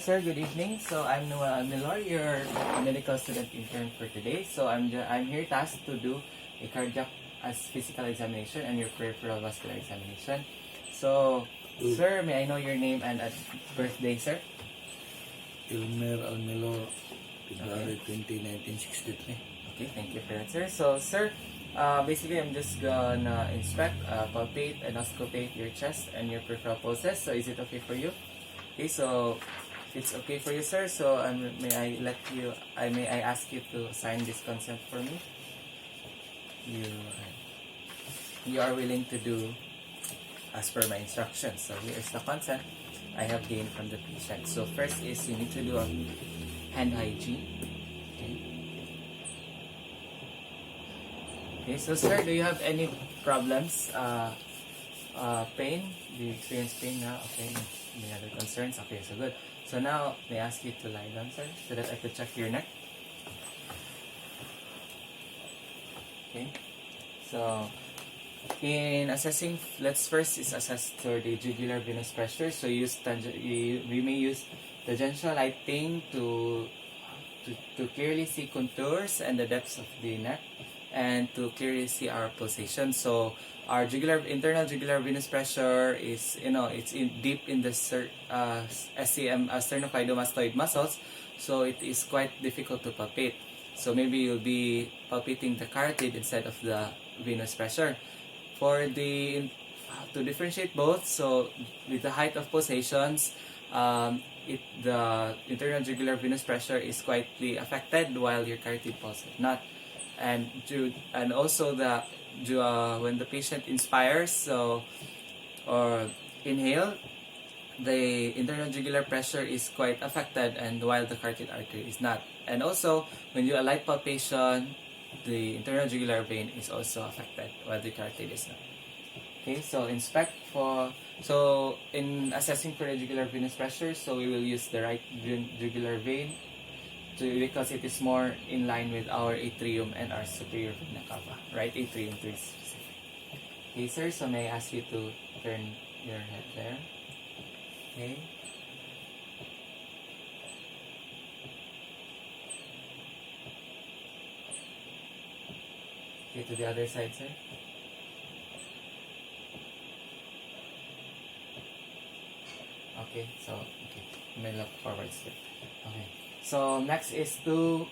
sir, good evening. So I'm Noah Milor, your medical student intern for today. So I'm here tasked to do a cardiac as physical examination and your peripheral vascular examination. So, sir, may I know your name and birthday, sir? Ilmer Almilor, February 20, 1963. Okay, thank you for that, sir. So, sir, basically I'm just gonna inspect, palpate, and auscultate your chest and your peripheral pulses. So, is it okay for you? Okay, so it's okay for you, sir. So may I ask you to sign this consent for me? You are willing to do as per my instructions. So here is the consent I have gained from the patient. So first is you need to do a hand hygiene. Okay, so sir, do you have any problems? Pain? Do you experience pain now? Okay. Any other concerns? Okay, so good. So now, may I ask you to lie down, sir, so that I could check your neck? Okay. So, in assessing, let's first is assess for the jugular venous pressure. So, we may use tangential lighting to clearly see contours and the depths of the neck, and to clearly see our pulsation. So our internal jugular venous pressure is, it's deep in the sternocleidomastoid muscles, so it is quite difficult to palpate. So maybe you'll be palpating the carotid instead of the venous pressure. To differentiate both, so with the height of pulsations, the internal jugular venous pressure is quietly affected while your carotid pulse is not. And also when the patient inspires or inhale, the internal jugular pressure is quite affected, and while the carotid artery is not. And also when you alight palpation, the internal jugular vein is also affected while the carotid is not. Okay, so in assessing for the jugular venous pressure, so we will use the right jugular vein because it is more in line with our atrium and our superior vena cava, right atrium to be specific. Okay, sir, so may I ask you to turn your head there? Okay. Okay, to the other side, sir. Okay, you may look forward still. Okay. So next is to,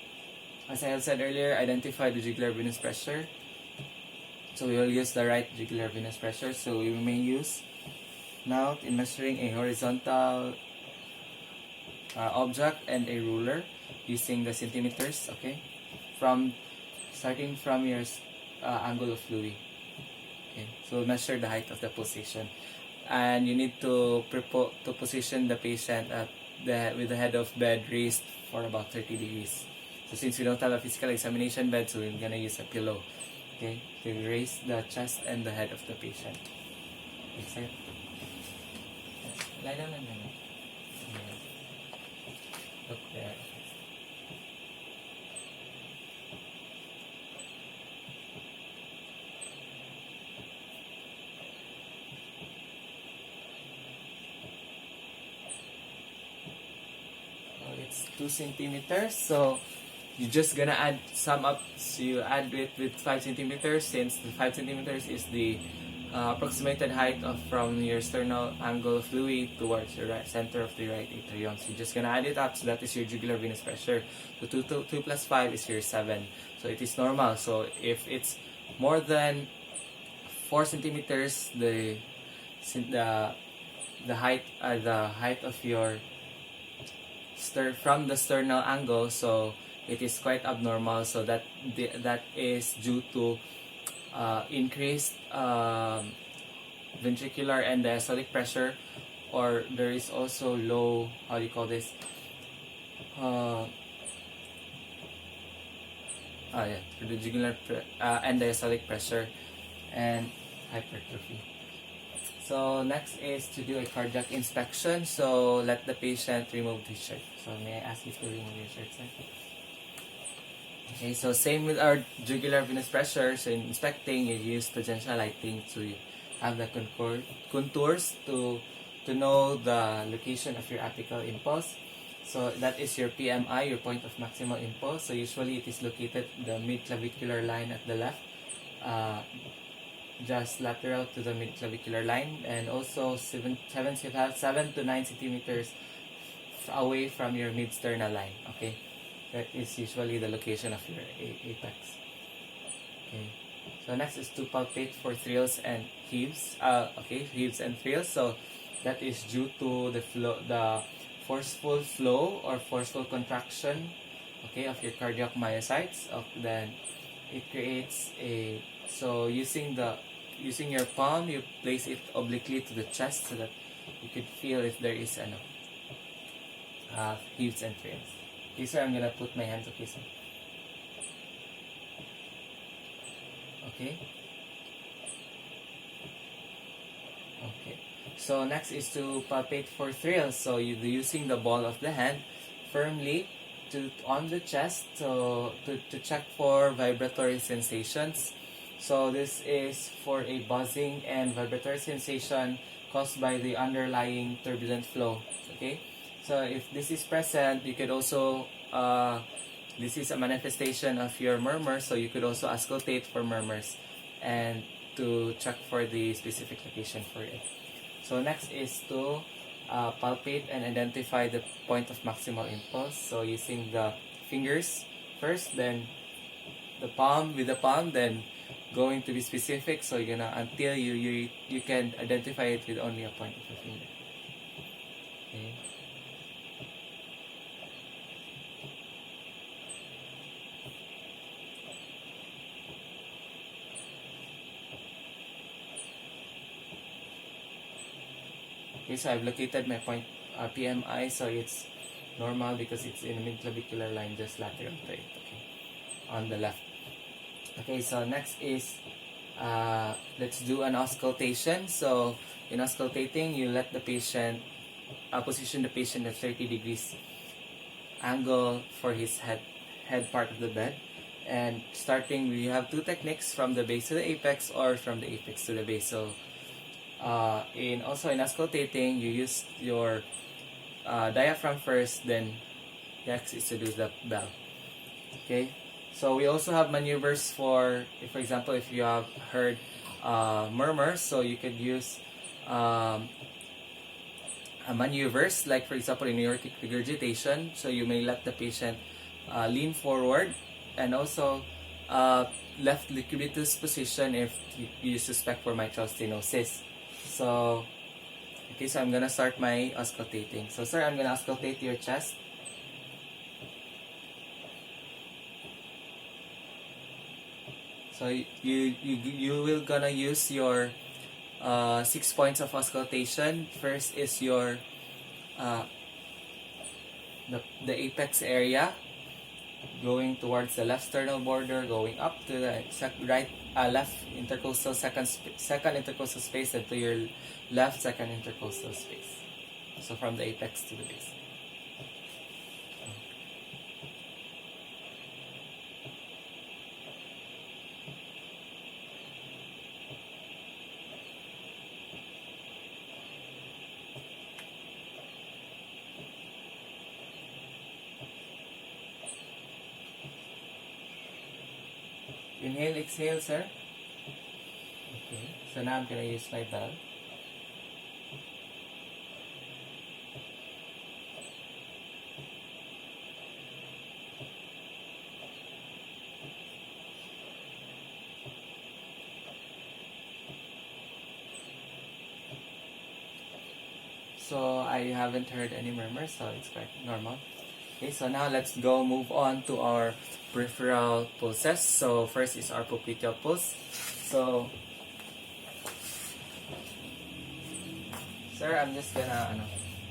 as I have said earlier, identify the jugular venous pressure. So we will use the right jugular venous pressure. So we may use now in measuring a horizontal object and a ruler using the centimeters. Okay, starting from your angle of Louis. Okay, so measure the height of the pulsation, and you need to position the patient with the head of bed raised for about 30 degrees. So since we don't have a physical examination bed, so we're gonna use a pillow, okay, to raise the chest and the head of the patient. That's it. Lie down and look there. It's 2 centimeters, so you're just gonna add sum up. So you add it with 5 centimeters, since the 5 centimeters is the approximated height from your sternal angle of Louis towards the center of the right atrium. So you're just gonna add it up. So that is your jugular venous pressure. So 2 plus 5 is your 7. So it is normal. So if it's more than 4 centimeters, the height of your from the sternal angle, so it is quite abnormal. So that is due to increased ventricular and diastolic pressure, or there is also low, how do you call this, the jugular and diastolic pressure and hypertrophy. So next is to do a cardiac inspection. So let the patient remove the shirt. So may I ask you to remove your shirt, sir? Okay, so same with our jugular venous pressure. So in inspecting, you use tangential lighting to have the contours to know the location of your apical impulse. So that is your PMI, your point of maximal impulse. So usually it is located the mid-clavicular line at the left, just lateral to the mid-clavicular line, and also 7 to 9 centimeters away from your mid-sternal line. Okay, that is usually the location of your apex. Okay, so next is to palpate for thrills and heaves. Heaves and thrills. So that is due to the forceful flow or forceful contraction, okay, of your cardiac myocytes. Then it creates a, so using your palm, you place it obliquely to the chest so that you could feel if there is heaves and thrills. Okay, sir, I'm gonna put my hands. Okay, sir. Okay. Okay. So next is to palpate for thrills. So using the ball of the hand firmly on the chest, so to check for vibratory sensations. So this is for a buzzing and vibratory sensation caused by the underlying turbulent flow. Okay. So if this is present, you could also this is a manifestation of your murmur, so you could also auscultate for murmurs and to check for the specific location for it. So next is to palpate and identify the point of maximal impulse. So using the fingers first, then the palm with the palm, then going to be specific. So you're gonna, until you can identify it with only a point of a finger. Okay. Okay, so I've located my point PMI, so it's normal because it's in the mid-clavicular line, just lateral to it, okay, on the left. Okay, so next is, let's do an auscultation. So in auscultating, you let the patient, position the patient at 30 degrees angle for his head part of the bed. And starting, we have two techniques, from the base to the apex or from the apex to the base. So in auscultating, you use your diaphragm first, then next is to do the bell. Okay, so we also have maneuvers for example, if you have heard murmurs, so you could use maneuvers, like for example in aortic regurgitation. So you may let the patient lean forward, and also left decubitus position if you suspect for mitral stenosis. So, okay, so I'm gonna start my auscultating. So, sir, I'm gonna auscultate your chest. So you will gonna use your 6 points of auscultation. First is your the apex area, going towards the left sternal border, going up to the left intercostal second intercostal space, and to your left second intercostal space. So from the apex to the base. Inhale, exhale, sir. Okay, so now I'm gonna use my bell. So I haven't heard any murmurs, so it's quite normal. Okay, so now let's move on to our peripheral pulses. So first is our popliteal pulse. So, sir, I'm just gonna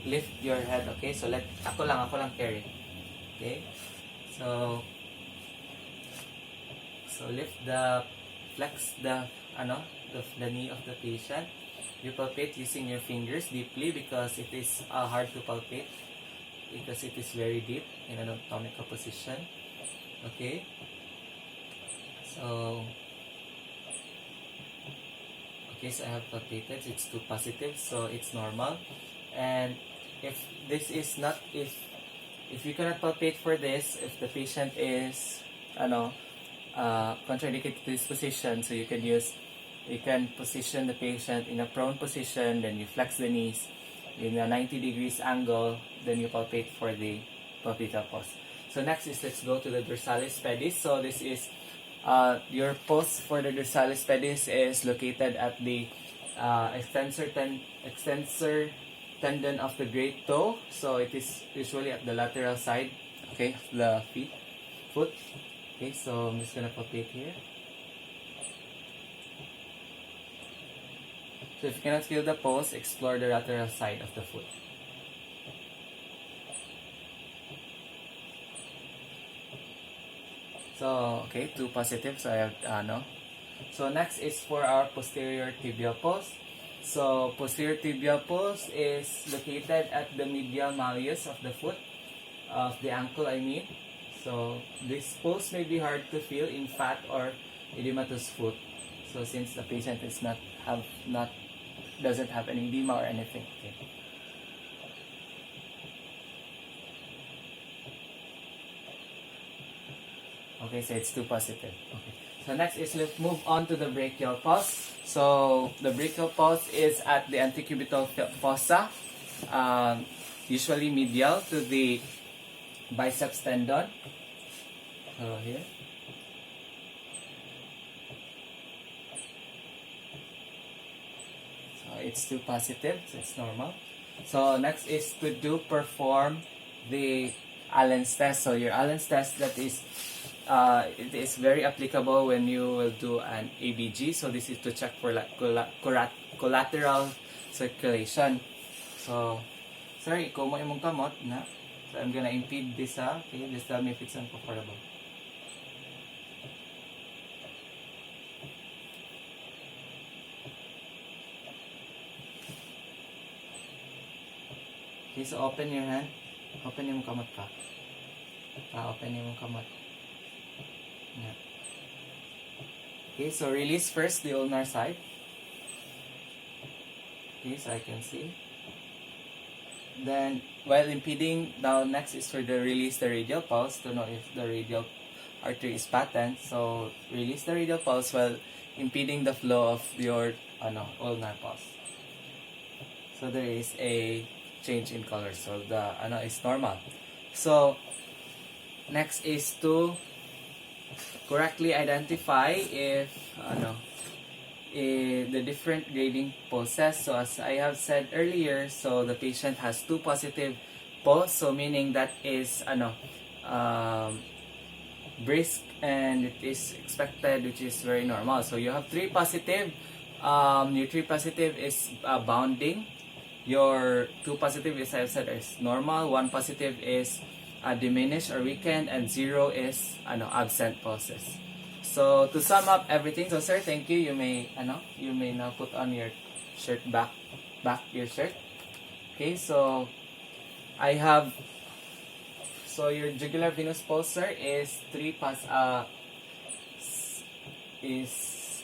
lift your head, okay? So ako lang carry. Okay? So flex the knee of the patient. You palpate using your fingers deeply because it is hard to palpate, because it is very deep in an anatomical position. Okay, so I have palpated. It's too positive, so it's normal. And if if you cannot palpate for this, if the patient is contraindicated to this position, so you can position the patient in a prone position, then you flex the knees in a 90 degrees angle, then you palpate for the palpetal pulse. So next is, let's go to the dorsalis pedis. So this is your pulse for the dorsalis pedis is located at the extensor tendon of the great toe. So it is usually at the lateral side, okay, of the foot. Okay, so I'm just gonna palpate here. So if you cannot feel the pulse, explore the lateral side of the foot. So, okay, 2 positive, so I have no. So next is for our posterior tibial pulse. So posterior tibial pulse is located at the medial malleus of the foot, of the ankle I mean. So this pulse may be hard to feel in fat or edematous foot. So since the patient is doesn't have any edema or anything. Okay. Okay, so it's 2 positive. Okay. So next is, let's move on to the brachial pulse. So the brachial pulse is at the antecubital fossa, usually medial to the biceps tendon. So here. So it's 2 positive, so it's normal. So next is to perform the Allen's test. So your Allen's test, that is it is very applicable when you will do an ABG. So this is to check for collateral circulation. So sorry, ikaw mo imong kamot na. So I'm gonna impede this. Okay, just tell me if it's uncomfortable. Okay, so open your hand. Open yung kamot ka. Open yung kamot. Yeah. Okay, so release first the ulnar side. Okay, so I can see. Then, while impeding, now next is for the release the radial pulse to know if the radial artery is patent. So, release the radial pulse while impeding the flow of your ulnar pulse. So, there is a change in color. So, the is normal. So, next is to correctly identify if the different grading pulses. So as I have said earlier, so the patient has 2 positive pulse, so meaning that is brisk and it is expected, which is very normal. So you have 3 positive. Your 3 positive is bounding. Your 2 positive, as I have said, is normal. 1 positive is diminished or weakened, and 0 is absent pulses. So to sum up everything, so sir, thank you. You may now put on your shirt back your shirt. Okay, so I have, so your jugular venous pulse, sir, is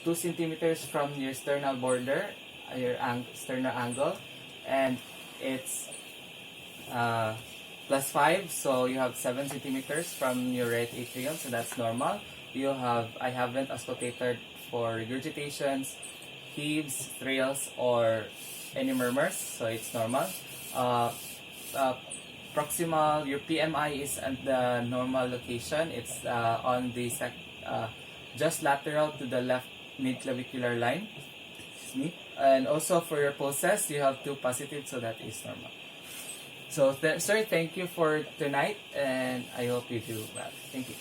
2 centimeters from your sternal border, your sternal angle, and it's +5, so you have 7 centimeters from your right atrium, so that's normal. I haven't auscultated for regurgitations, heaves, thrills, or any murmurs, so it's normal. Proximal, your PMI is at the normal location. It's on the just lateral to the left mid-clavicular line. And also for your pulses, you have 2 positive, so that is normal. So, sir, thank you for tonight, and I hope you do well. Thank you.